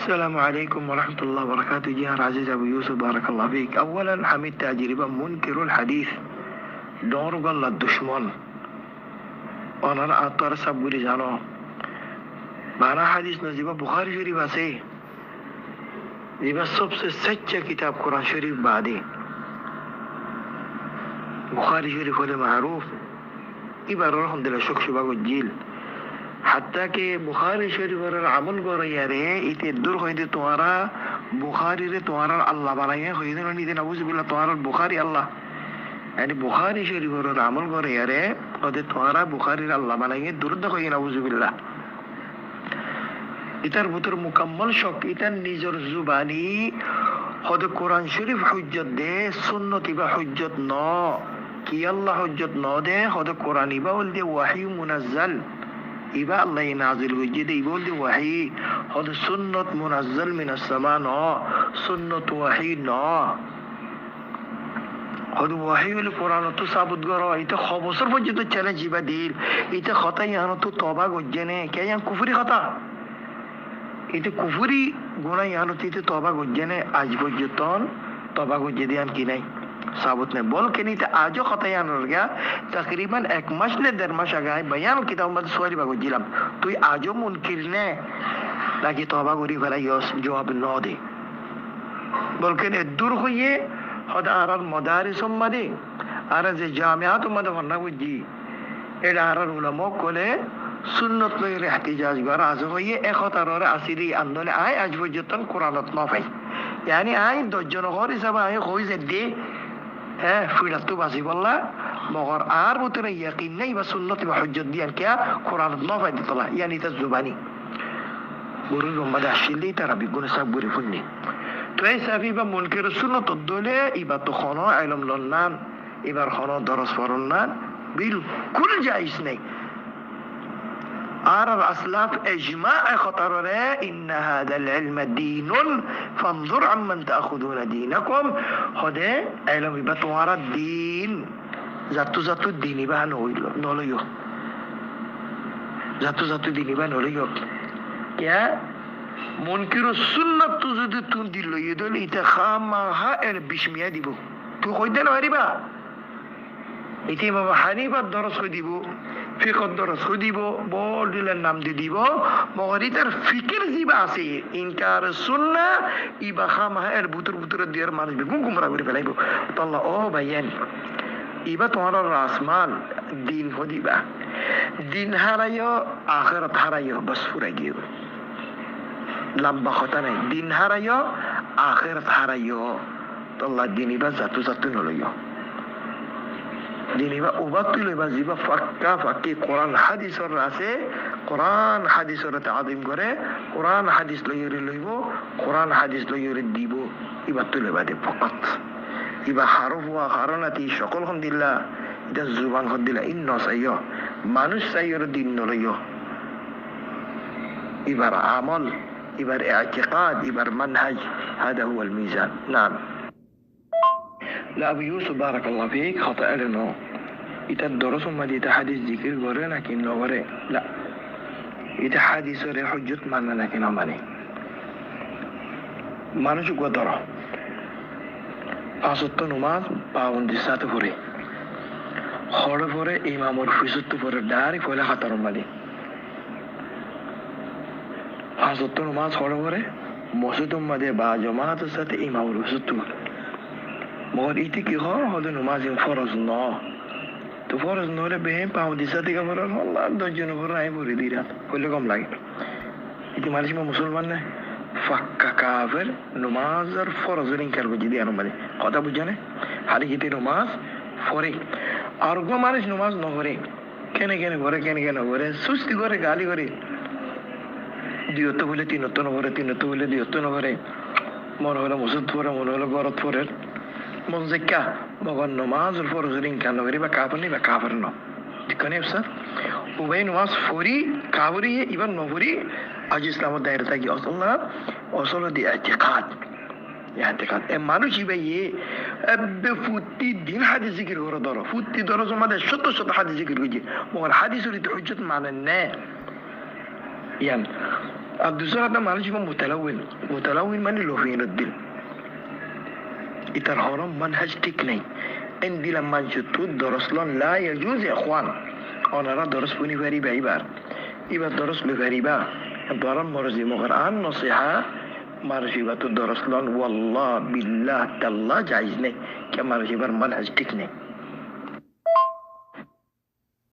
السلام عليكم ورحمة الله وبركاته. جهة عزيز أبو يوسف بارك الله فيك. أولا حميد تجربة منكر الحديث دور قال الدشمن أنا أطار سبوري جانو معنا حديث نزيبا بخاري شريف আছে যেটা সবচেয়ে সচ্চা কিতাব কোরআন শরীফ বাদে বুখারী শরীফ হলে মারুফ এবার আলহামদুলিল্লাহ শুকশুবা গজিল হাত্তা কে বুখারী শরীফের আমল করে ইয়ারে ইতে দূর হইতে তোমারা বুখারী রে তোমারা আল্লাহ বানাইয়া হইতে নিতে নাউজুবিল্লাহ তোমারা বুখারী আল্লাহ يعني বুখারী শরীফের আমল করে ইয়ারে ওদের তোমারা বুখারীর আল্লাহ বানাইয়া দুরুদ কইয়া নাউজুবিল্লাহ ইতার ভিতর মুকাম্মল শক ইতার নিজের জুবানি হদ কোরআন শরীফ হুজ্জত দে সুন্নত ইবা হুজ্জত ন কি আল্লাহ হুজ্জত ন দে হদ কোরআন ইবা বল দে ওয়াহি মুনাজ্জাল ইবা আল্লাহ নাজিল হইছে দে ইবা বল দে ওয়াহি হদ সুন্নত মুনাজ্জাল মিনাস সামা ন সুন্নত ওয়াহি ন হদ ওয়াহি হল কোরআন তো সাবুত গর ইতা খবসর পর্যন্ত চ্যালেঞ্জ ইবা দিল ইতা খতা ইয়ানো তো তওবা গজনে কে ইয়ান কুফরি খতা itu kufuri guna yang itu toba gojene aaj pojjoton toba gojedian kinai sabut ne bol ke nita ajo kata yang orga takriban ek mas le der mas agai bayan kita umat suari bagojilam tu ajo munkir ne lagi toba gori fala yos jawab no de bol ke ne dur hoye hada aral madaris ummadi ara je jamiat ummad vanna goji eda aral ulama kole সুন্নত লইরে ইহতিজাজ করা আজ হইয়ে একতাররে আসিরি আন্দোলনে I আজ পর্যন্ত কোরআনত নফাই ইয়ানি I দশজন ঘর হিসাবে আই হই যে দে হ্যাঁ ফিরাতো বাসি বললা মগর আর ভিতরে ইয়াকিন নাই বা সুন্নত বা হুজ্জত দিয়ান কিয়া কোরআনত নফাই দিতলা ইয়ানি তা জুবানি গুরু রহমত আসিলি তারা বিগুণ সাব গুরি ফুন্নি তো এই সাফি বা মুনকির সুন্নত দলে ইবা তো খনো ইলম লন্নান এবার খনো দরস ফরন্নান বিলকুল জায়েজ নাই আর الأسلاف إجماع خطرنا إن هذا العلم دين فانظر عمن تأخذون دينكم هذا علم بتوار الدين ذات الدين بها نوليو ذات الدين بها نوليو يا منكر السنة تزيد تندل يدل إتخامها البشمية ديبو تو خيدنا غريبا إتي ما حنيفة درس خديبو ফিকর দরস দিব বল দিলের নাম দি দিব মগরিতার ফিকির জিবা আছে ইনকার সুন্নাহ ইবা খামা এর বুতুর দিয়ার মানুষ বেগুন গুমরা করে ফেলাইব তো আল্লাহ ও ভাইয়ান ইবা তোমার রাসমাল দিন হদিবা দিন হারাইও আখিরাত হারাইও বাস ফুরাই গিয়ে লম্বা কথা নাই দিন হারাইও আখিরাত হারাইও তো আল্লাহ দিন ইবা জাতু নলইও দিনিবা উবাতুল ইবা জিবা ফাক্কা ফাক্কি কোরআন হাদিসর আছে কোরআন হাদিসর তাআদিম করে কোরআন হাদিস লইব কোরআন হাদিস লইরে দিব ইবাতুল ইবা দে ফকাত ইবা হারফ ওয়া হারানাতি সকল হামদুলিল্লাহ এটা জুবান হদিলা ইন্না সাইয়্য মানুষ সাইয়্যর দিন নলইয় ইবার আমল ইবার ইতিকাদ ইবার মানহাজ هذا هو الميزان نعم لا أبو يوسف بارك الله فيك خطأ لنا إذا الدرس ما دي تحديث ذكر غيره لكن لو غيره لا إذا حديث غير حجة معنا لكن أماني ما نشوف قدره أصدق نماز باون دسات فوري خور فوري إمام الفسد فوري داري فولا خطر مالي أصدق نماز خور فوري مسجد ما دي با جماعة سات إمام الفسد مگر ایتی کی ها خود نماز فرض نه تو فرض نوره به هم پاو دیساتی که فرض الله دو جنو فرای بوری دیرا کلی کم لگی ایتی مالش ما مسلمان نه فکا کافر نماز ار فرض رین کر بجی دیانو مده خدا بجانه حالی کتی نماز فوری آرگو مالش نماز نهوره کنه gore সুস্তি করে গালি করে দিয়তো বলে তিনতো বলে দিয়তো নভরে মন হলো মুসুদ ফরে মন হলো গরত ফরে منزكا مغن نماز الفرزرين كانوا غريبا كافرني بكافرنا دكاني بسر وبين نماز فوري كافري إبن نفوري أجي إسلام الدائرة تاكي أصلا دي اعتقاد اعتقاد مانو شيبا يه بفوتي دين حديث ذكر غرا دارا فوتي دارا زما ده شط حديث ذكر وجي مغن حديث اللي تحجت معنا النا يعني আর দুসরা কথা মানুষ এবং মুতালাউইন মানে লোভিন উদ্দিন ইতার হরম মানহাজ ঠিক নেই এন দিলাম মানসুতু দরসলন লা ইয়াজুজ ইখওয়ান ওনারা দরস পুনি পারিবা এবার দরস লই পারিবা দরম মরজি মগর আন নসিহা মারজিবাতু দরসলন ওয়াল্লাহ বিল্লাহ তাল্লাহ জায়েজ নেই কে মারজিবার মানহাজ ঠিক নেই